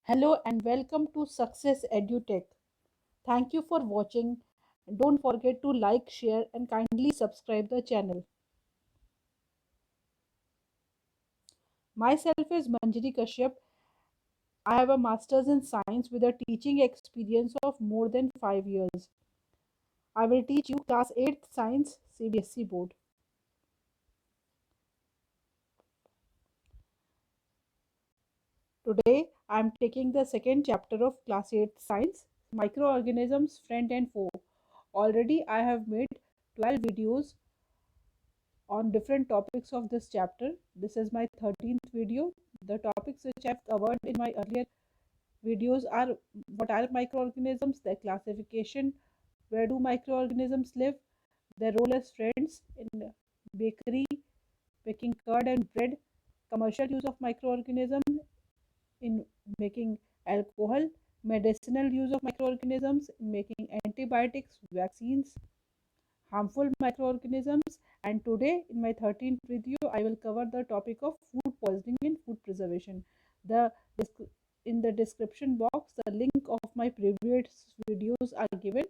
Hello and welcome to Success EduTech. Thank you for watching. Don't forget to like, share, and kindly subscribe the channel. Myself is Manjari Kashyap. I have a master's in science with a teaching experience of more than 5 years. I will teach you class 8th science CBSE board. Today I am taking the second chapter of class 8th science, microorganisms friend and foe. Already I have made 12 videos on different topics of this chapter. This is my 13th video. The topics which I've covered in my earlier videos are what are microorganisms, their classification, where do microorganisms live, their role as friends in bakery, baking curd and bread, commercial use of microorganisms in making alcohol, medicinal use of microorganisms in making antibiotics, vaccines, harmful microorganisms, and today in my 13th video I will cover the topic of food poisoning and food preservation. The in the description box the link of my previous videos are given.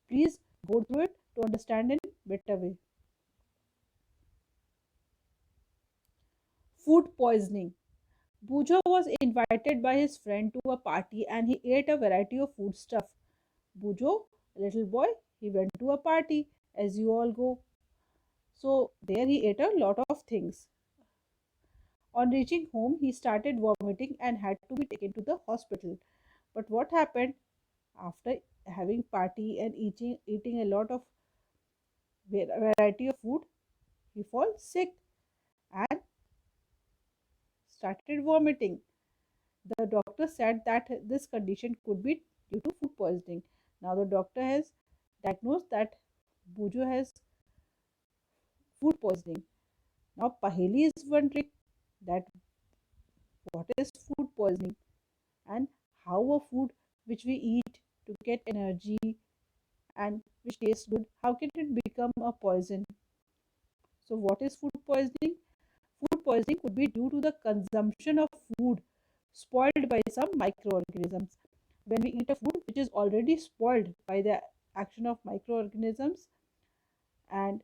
Please go through it to understand in better way. Food poisoning. Bujo was invited by his friend to a party and he ate a variety of food stuff. Bujo, a little boy, he went to a party as you all go. So there he ate a lot of things. On reaching home, he started vomiting and had to be taken to the hospital. But what happened after having party and eating a lot of variety of food? He falls sick and started vomiting. The doctor said that this condition could be due to food poisoning. Now the doctor has diagnosed that Bujo has food poisoning. Now Paheli is wondering that what is food poisoning and how a food which we eat to get energy and which tastes good, how can it become a poison? So what is food poisoning? Food poisoning could be due to the consumption of food spoiled by some microorganisms. When we eat a food which is already spoiled by the action of microorganisms and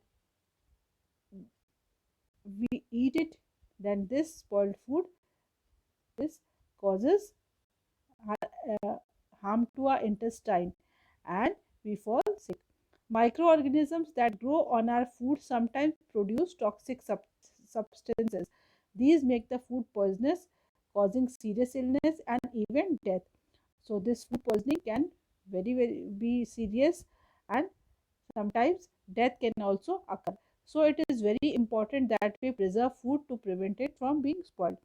we eat it, then this spoiled food, this causes uh, harm to our intestine and we fall sick. Microorganisms that grow on our food sometimes produce toxic substances. These make the food poisonous, causing serious illness and even death. So this food poisoning can very be serious and sometimes death can also occur. So it is very important that we preserve food to prevent it from being spoiled.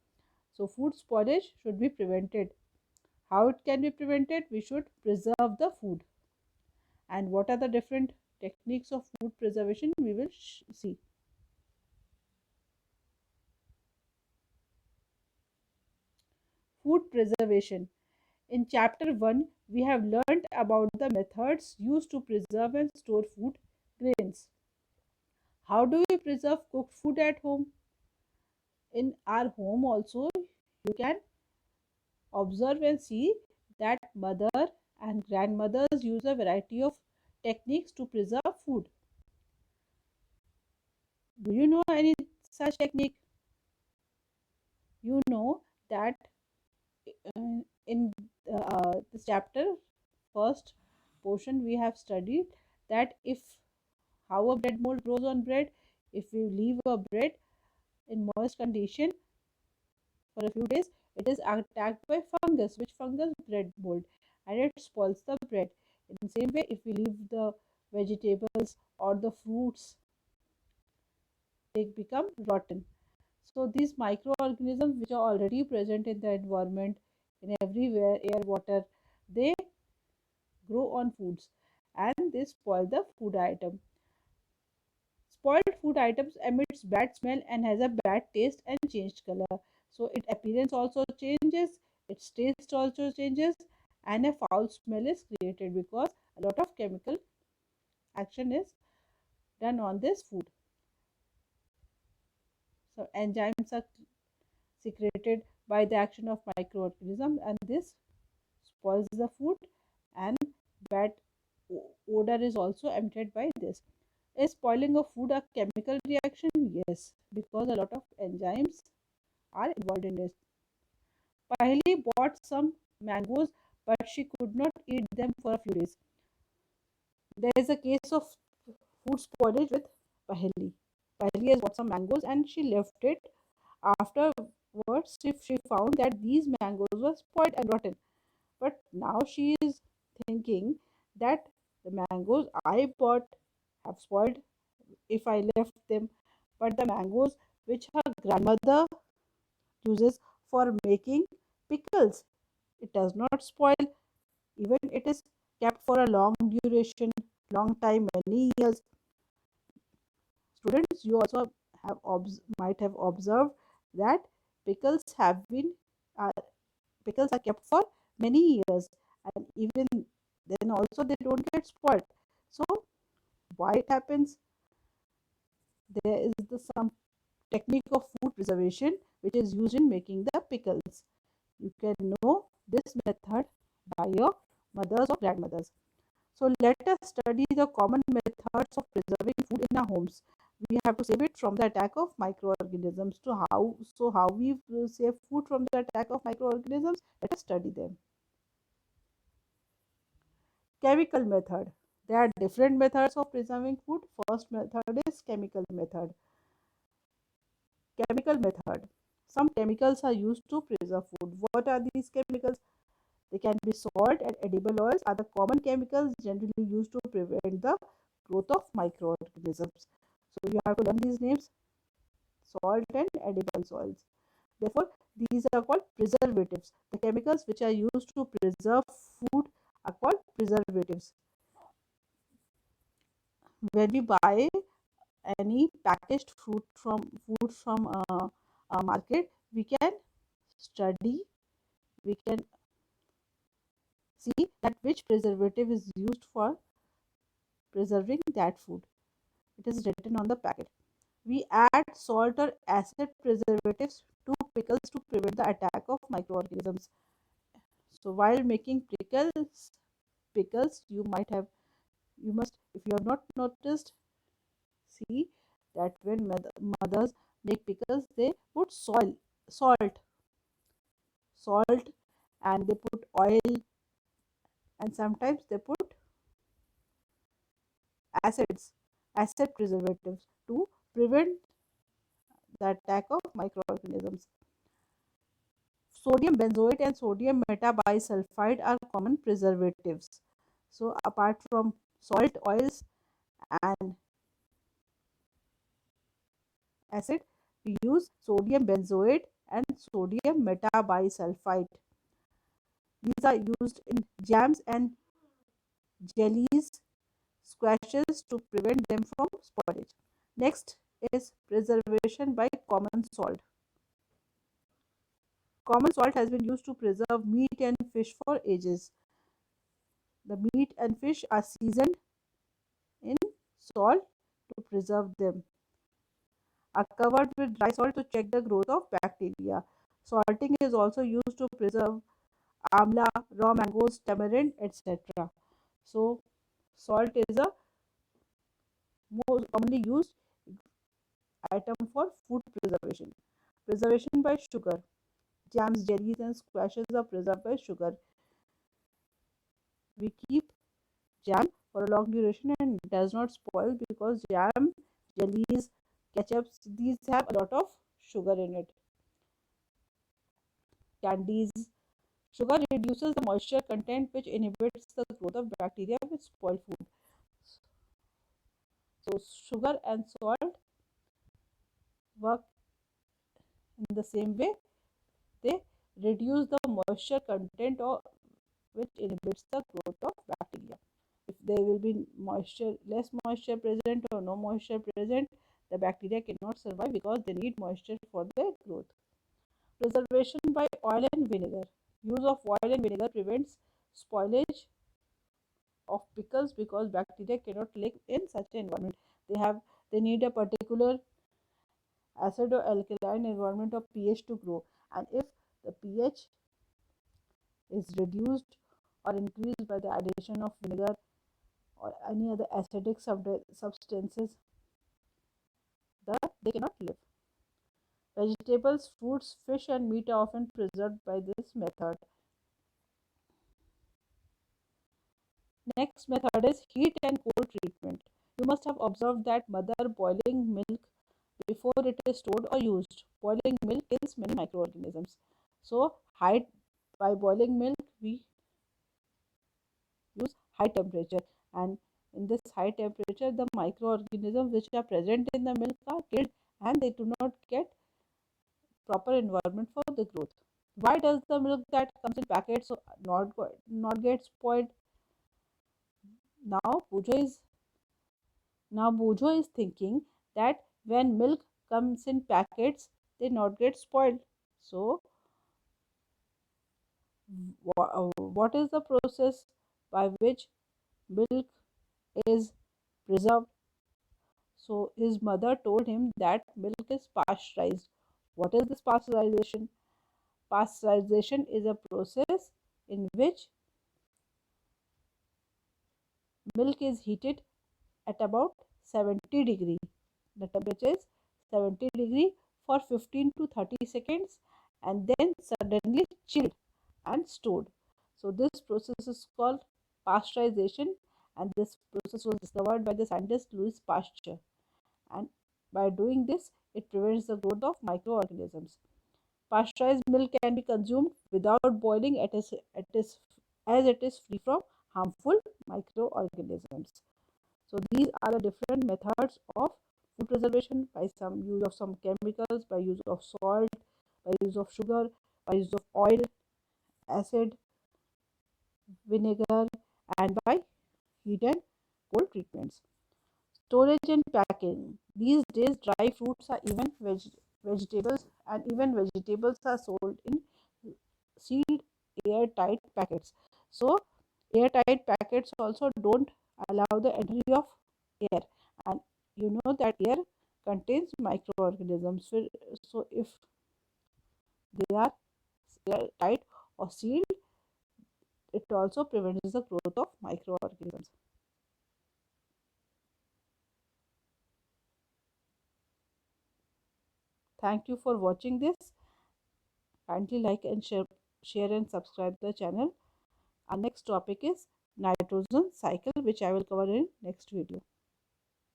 So food spoilage should be prevented. How it can be prevented? We should preserve the food. And what are the different techniques of food preservation? We will see. Food preservation. In chapter 1, we have learned about the methods used to preserve and store food grains. How do we preserve cooked food at home? In our home also, you can observe and see that mother and grandmothers use a variety of techniques to preserve food. Do you know any such technique? You know that in this chapter first portion we have studied that if how a bread mold grows on bread. If we leave a bread in moist condition for a few days, it is attacked by fungus. Which fungus? Bread mold, and it spoils the bread. In the same way, if we leave the vegetables or the fruits, they become rotten. So these microorganisms which are already present in the environment, in everywhere, air, water, they grow on foods and they spoil the food item. Spoiled food items emits bad smell and has a bad taste and changed color. So its appearance also changes, its taste also changes, and a foul smell is created because a lot of chemical action is done on this food. So enzymes are secreted by the action of microorganisms and this spoils the food, and bad odor is also emitted by this. Is spoiling of food a chemical reaction? Yes, because a lot of enzymes are involved in this. Paheli bought some mangoes, but she could not eat them for a few days. There is a case of food spoilage with Paheli. Paheli has bought some mangoes and she left it. Afterwards, she found that these mangoes were spoiled and rotten. But now she is thinking that the mangoes I bought have spoiled if I left them. But the mangoes which her grandmother uses for making pickles, it does not spoil. Even it is kept for a long duration, long time, many years. Students, you also might have observed that pickles have been uh, pickles are kept for many years, and even then also they don't get spoiled. So why it happens? There is some technique of food preservation which is used in making the pickles. You can know this method by your mothers or grandmothers. So let us study the common methods of preserving food in our homes. We have to save it from the attack of microorganisms. To how we will save food from the attack of microorganisms? Let us study them. Chemical method. There are different methods of preserving food. First method is chemical method. Chemical method. Some chemicals are used to preserve food. What are these chemicals? They can be salt and edible oils are the common chemicals generally used to prevent the growth of microorganisms. So you have to learn these names: salt and edible oils. Therefore, these are called preservatives. The chemicals which are used to preserve food are called preservatives. When we buy any packaged food from a market, we can study, we can see that which preservative is used for preserving that food. It is written on the packet. We add salt or acid preservatives to pickles to prevent the attack of microorganisms. So while making pickles, you must, if you have not noticed, see that when mothers make pickles, they put salt, and they put oil, and sometimes they put acids, acid preservatives to prevent the attack of microorganisms. Sodium benzoate and sodium metabisulfite are common preservatives. So apart from salt, oils and acid, we use sodium benzoate and sodium metabisulfite. These are used in jams and jellies, squashes to prevent them from spoilage. Next is preservation by common salt. Common salt has been used to preserve meat and fish for ages. The meat and fish are seasoned in salt to preserve them, are covered with dry salt to check the growth of bacteria. Salting is also used to preserve amla, raw mangoes, tamarind, etc. So, salt is a most commonly used item for food preservation. Preservation by sugar. Jams, jellies, and squashes are preserved by sugar. We keep jam for a long duration and it does not spoil because jam, jellies, ketchups, these have a lot of sugar in it. Candies. Sugar reduces the moisture content which inhibits the growth of bacteria which spoil food. So sugar and salt work in the same way. They reduce the moisture content or which inhibits the growth of bacteria. If there will be less moisture present or no moisture present, the bacteria cannot survive because they need moisture for their growth. Preservation by oil and vinegar. Use of oil and vinegar prevents spoilage of pickles because bacteria cannot live in such an environment. They need a particular acid or alkaline environment of pH to grow, and if the pH is reduced or increased by the addition of vinegar or any other acidic substances, they cannot live. Vegetables, fruits, fish, and meat are often preserved by this method. Next method is heat and cold treatment. You must have observed that mother boiling milk before it is stored or used. Boiling milk kills many microorganisms. So, by boiling milk, we use high temperature, and in this high temperature, the microorganisms which are present in the milk are killed, and they do not get proper environment for the growth. Why does the milk that comes in packets not get spoiled? Now Bujo is thinking that when milk comes in packets, they not get spoiled. So what is the process by which milk is preserved? So his mother told him that milk is pasteurized. What is this pasteurization? Pasteurization is a process in which milk is heated at about 70 degree. The temperature is 70 degree for 15 to 30 seconds, and then suddenly chilled and stored. So this process is called pasteurization, and this process was discovered by the scientist Louis Pasteur. And by doing this, it prevents the growth of microorganisms. Pasteurized milk can be consumed without boiling as it is free from harmful microorganisms. So these are the different methods of food preservation, by some use of some chemicals, by use of salt, by use of sugar, by use of oil, acid, vinegar, and by heat and cold treatments. Storage and packing. These days, dry fruits are even vegetables, and even vegetables are sold in sealed airtight packets. So airtight packets also don't allow the entry of air, and you know that air contains microorganisms. So if they are airtight or sealed, it also prevents the growth of microorganisms. Thank you for watching this. Kindly like and share and subscribe the channel. Our next topic is nitrogen cycle, which I will cover in next video.